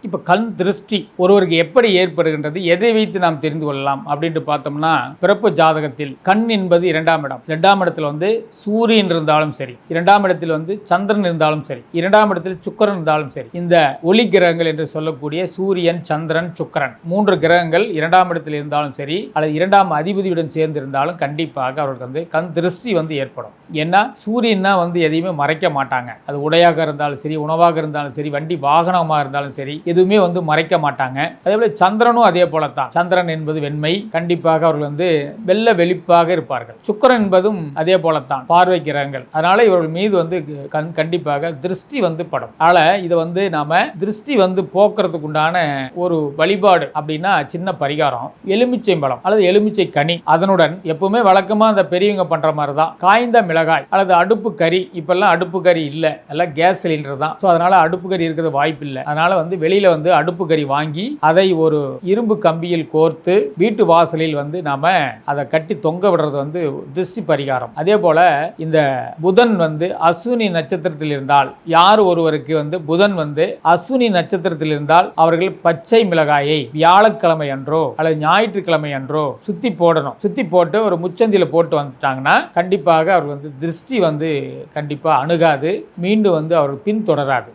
இப்போ கண் திருஷ்டி ஒருவருக்கு எப்படி ஏற்படுகின்றது, எதை வைத்து நாம் தெரிந்து கொள்ளலாம் அப்படின்ட்டு பார்த்தோம்னா, பிறப்பு ஜாதகத்தில் கண் என்பது 2ஆம் இடம். 2ஆம் இடத்துல சூரியன் இருந்தாலும் சரி, 2ஆம் இடத்தில் சந்திரன் இருந்தாலும் சரி, 2ஆம் இடத்தில் சுக்கிரன் இருந்தாலும் சரி, இந்த ஒளி கிரகங்கள் என்று சொல்லக்கூடிய சூரியன், சந்திரன், சுக்கிரன் 3 கிரகங்கள் 2ஆம் இடத்தில் இருந்தாலும் சரி, அல்லது 2ஆம் அதிபதியுடன் சேர்ந்து இருந்தாலும் கண்டிப்பாக அவர்களுக்கு கண் திருஷ்டி ஏற்படும். ஏன்னா சூரியன்னா எதையுமே மறைக்க மாட்டாங்க. அது உடையாக இருந்தாலும் சரி, உணவாக இருந்தாலும் சரி, வண்டி வாகனமாக இருந்தாலும் சரி, எதுவுமே மறைக்க மாட்டாங்க. அதே போல சந்திரனும் அதே போலத்தான். சந்திரன் என்பது வெண்மை, கண்டிப்பாக அவர்கள் வெள்ள வெளிப்பாக இருப்பார்கள். சுக்கிரன் என்பதும் அதே போலத்தான், பார்வை கிரகங்கள். அதனால இவர்கள் மீது கண்டிப்பாக திருஷ்டி படும். அதனால இதை நாம திருஷ்டி போக்குறதுக்கு உண்டான ஒரு வழிபாடு அப்படின்னா சின்ன பரிகாரம், எலுமிச்சை பழம் அல்லது எலுமிச்சை கனி, அதனுடன் எப்பவுமே வழக்கமா அந்த பெரியவங்க பண்ற மாதிரி தான் காய்ந்த மிளகாய் அல்லது அடுப்பு கறி. இப்பெல்லாம் அடுப்பு கறி இல்லை, எல்லாம் கேஸ் சிலிண்டர் தான். ஸோ அதனால அடுப்பு கறி இருக்கிறது வாய்ப்பு இல்லை. அதனால வெளியில அடுப்பு கறி வாங்கி அதை ஒரு இரும்பு கம்பியில் கோர்த்து வீட்டு வாசலில் நாம அதை கட்டி தொங்க விடுறது திருஷ்டி பரிகாரம். அதே போல இந்த புதன் அஸ்வினி நட்சத்திரத்தில் இருந்தால், யார் ஒருவருக்கு புதன் அஸ்வினி நட்சத்திரத்தில் இருந்தால் அவர்கள் பச்சை மிளகாயை வியாழக்கிழமை அன்றோ அல்லது ஞாயிற்றுக்கிழமை அன்றோ சுத்தி போடணும். சுத்தி போட்டு ஒரு முச்சந்தில போட்டு வந்துட்டாங்கன்னா கண்டிப்பாக அவர்கள் திருஷ்டி கண்டிப்பா அணுகாது, மீண்டும் அவர்கள் பின்தொடராது.